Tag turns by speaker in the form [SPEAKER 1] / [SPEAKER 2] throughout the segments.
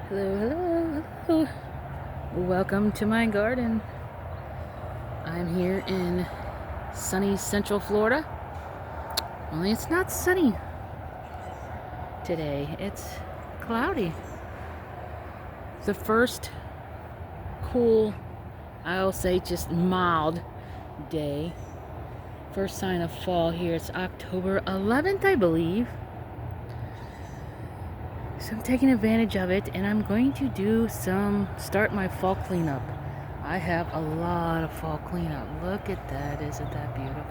[SPEAKER 1] Hello, hello, hello. Welcome to my garden. I'm here in sunny Central Florida. Only it's not sunny today. It's cloudy. The first cool, I'll say just mild day. First sign of fall here. It's October 11th, I believe. So I'm taking advantage of it, and I'm going to start my fall cleanup. I have a lot of fall cleanup. Look at that. Isn't that beautiful?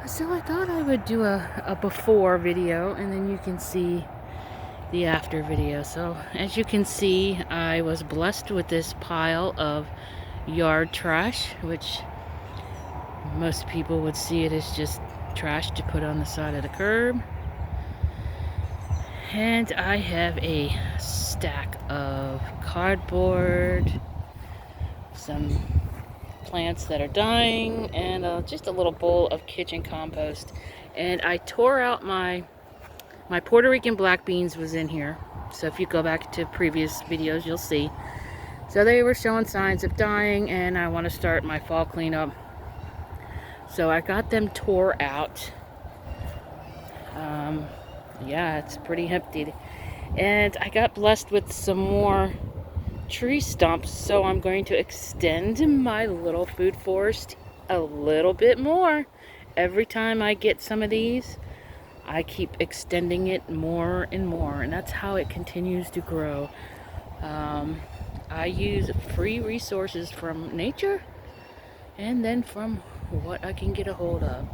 [SPEAKER 1] So I thought I would do a before video, and then you can see the after video. So as you can see, I was blessed with this pile of yard trash, which most people would see it as just trash to put on the side of the curb. And I have a stack of cardboard, some plants that are dying, and just a little bowl of kitchen compost. And I tore out my Puerto Rican black beans was in here. So if you go back to previous videos, you'll see. So they were showing signs of dying, and I want to start my fall cleanup. So I got them tore out. Yeah, it's pretty empty. And I got blessed with some more tree stumps, so I'm going to extend my little food forest a little bit more. Every time I get some of these, I keep extending it more and more, and that's how it continues to grow. I use free resources from nature and then from what I can get a hold of.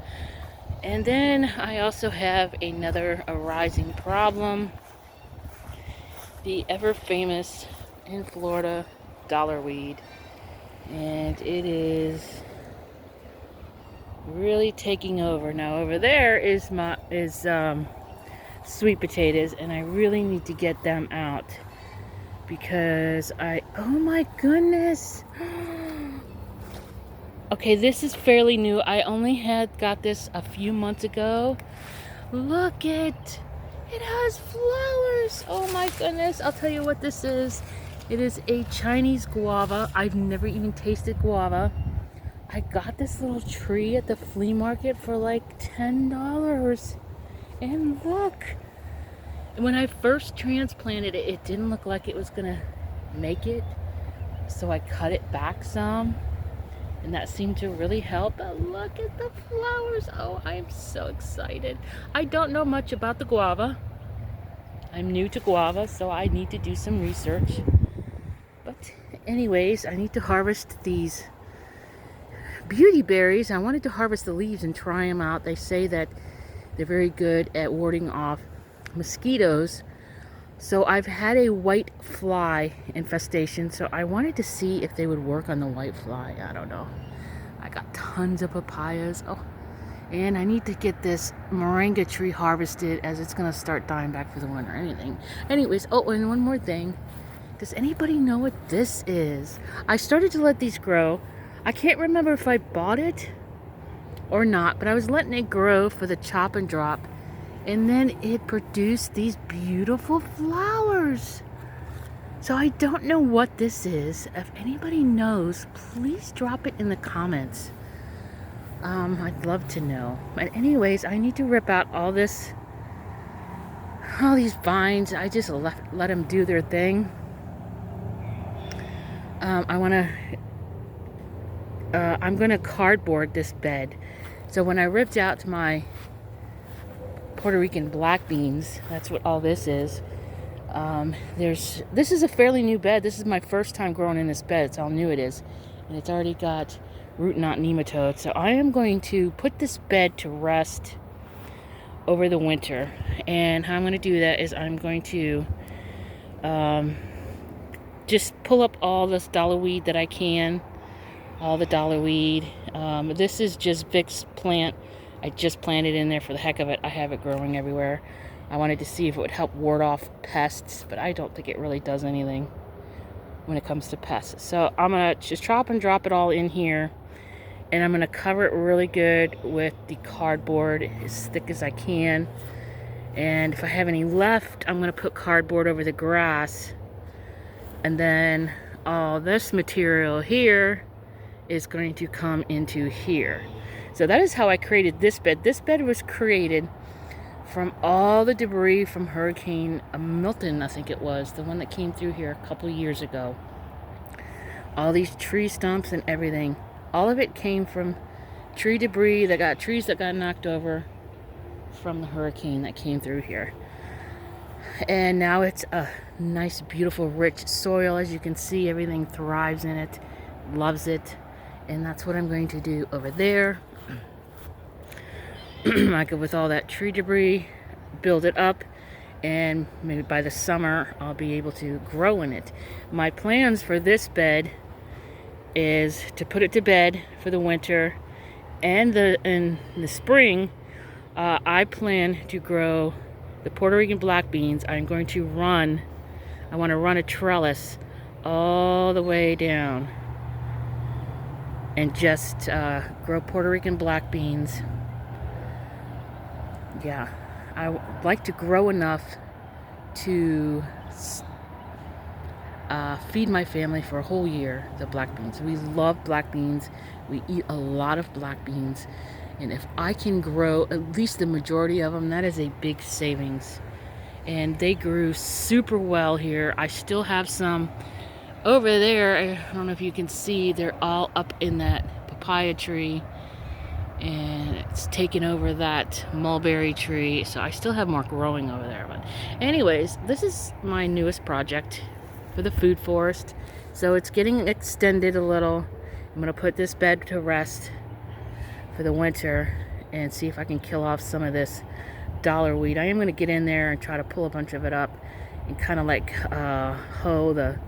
[SPEAKER 1] And then I also have another arising problem. The ever famous in Florida dollarweed. And it is really taking over. Now over there is sweet potatoes, and I really need to get them out because oh my goodness. Okay, this is fairly new. I only got this a few months ago. Look it has flowers. Oh my goodness. I'll tell you what this is. It is a Chinese guava. I've never even tasted guava. I got this little tree at the flea market for like $10. And look, when I first transplanted it, it didn't look like it was gonna make it. So I cut it back some, and that seemed to really help. But look at the flowers. Oh, I'm so excited. I don't know much about the guava. I'm new to guava, so I need to do some research. But anyways, I need to harvest these beauty berries. I wanted to harvest the leaves and try them out. They say that they're very good at warding off mosquitoes. So I've had a white fly infestation, so I wanted to see if they would work on the white fly. I don't know. I got tons of papayas. Oh, and I need to get this moringa tree harvested, as it's going to start dying back for the winter. Anyways, oh, and one more thing. Does anybody know what this is? I started to let these grow. I can't remember if I bought it or not, but I was letting it grow for the chop and drop. And then it produced these beautiful flowers. So I don't know what this is. If anybody knows, please drop it in the comments. I'd love to know. But anyways, I need to rip out all these vines. I just let them do their thing. I'm gonna cardboard this bed. So when I ripped out my Puerto Rican black beans, that's what all this is. This is a fairly new bed. This is my first time growing in this bed. It's how new it is. And it's already got root knot nematodes. So I am going to put this bed to rest over the winter. And how I'm going to do that is I'm going to just pull up all this dollarweed that I can. All the dollarweed. This is just Vic's plant. I just planted in there for the heck of it. I have it growing everywhere. I wanted to see if it would help ward off pests, but I don't think it really does anything when it comes to pests. So I'm going to just chop and drop it all in here, and I'm going to cover it really good with the cardboard as thick as I can. And if I have any left, I'm going to put cardboard over the grass. And then all this material here is going to come into here. So that is how I created this bed. This bed was created from all the debris from Hurricane Milton, I think it was, the one that came through here a couple years ago. All these tree stumps and everything, all of it came from tree debris trees that got knocked over from the hurricane that came through here. And now it's a nice, beautiful, rich soil. As you can see, everything thrives in it, loves it. And that's what I'm going to do over there. Like with all that tree debris, build it up, and maybe by the summer I'll be able to grow in it. My plans for this bed is to put it to bed for the winter, and in the spring I plan to grow the Puerto Rican black beans. I want to run a trellis all the way down and just grow Puerto Rican black beans. Yeah, I like to grow enough to feed my family for a whole year, the black beans. We love black beans. We eat a lot of black beans. And if I can grow at least the majority of them, that is a big savings. And they grew super well here. I still have some over there. I don't know if you can see, they're all up in that papaya tree. And it's taken over that mulberry tree, so I still have more growing over there. But anyways, this is my newest project for the food forest, so it's getting extended a little. I'm gonna put this bed to rest for the winter and see if I can kill off some of this dollar weed. I am gonna get in there and try to pull a bunch of it up and kind of like hoe the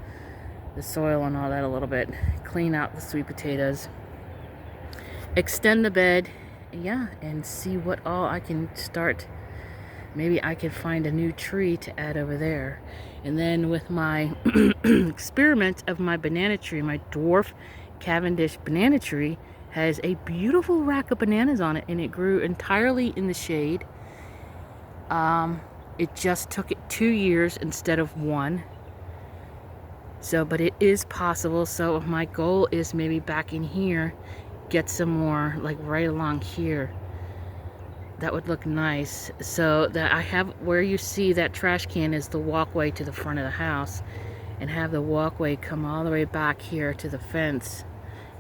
[SPEAKER 1] soil and all that a little bit, clean out the sweet potatoes, extend the bed, yeah, and see what all I can start. Maybe I could find a new tree to add over there. And then with my experiment of my banana tree, my dwarf Cavendish banana tree has a beautiful rack of bananas on it, and it grew entirely in the shade. It just took it 2 years instead of 1. So, but it is possible. So my goal is maybe back in here, get some more, like right along here. That would look nice. So that I have, where you see that trash can is the walkway to the front of the house, and have the walkway come all the way back here to the fence.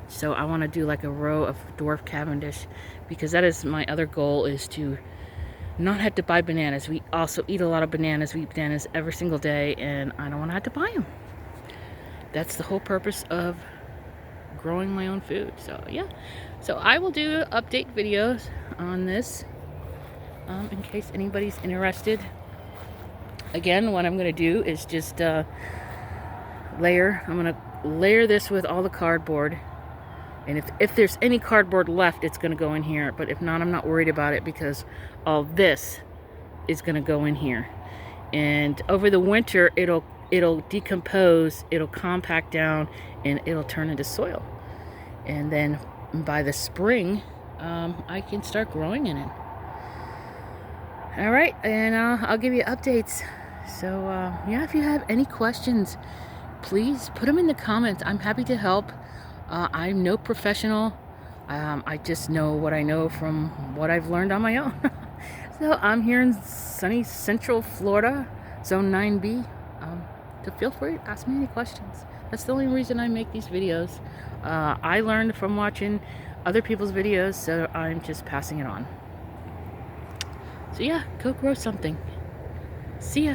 [SPEAKER 1] So I want to do like a row of dwarf Cavendish, because that is my other goal, is to not have to buy bananas. We also eat a lot of bananas. We eat bananas every single day, and I don't want to have to buy them. That's the whole purpose of growing my own food. So yeah, so I will do update videos on this in case anybody's interested. Again, what I'm going to do is just I'm going to layer this with all the cardboard, and if there's any cardboard left, it's going to go in here. But if not, I'm not worried about it, because all this is going to go in here, and over the winter it'll decompose, it'll compact down, and it'll turn into soil. And then by the spring, I can start growing in it. All right, and I'll give you updates. So yeah, if you have any questions, please put them in the comments. I'm happy to help. I'm no professional. I just know what I know from what I've learned on my own. So I'm here in sunny Central Florida, Zone 9B. So feel free to ask me any questions. That's the only reason I make these videos. I learned from watching other people's videos, so I'm just passing it on. So yeah, go grow something. See ya.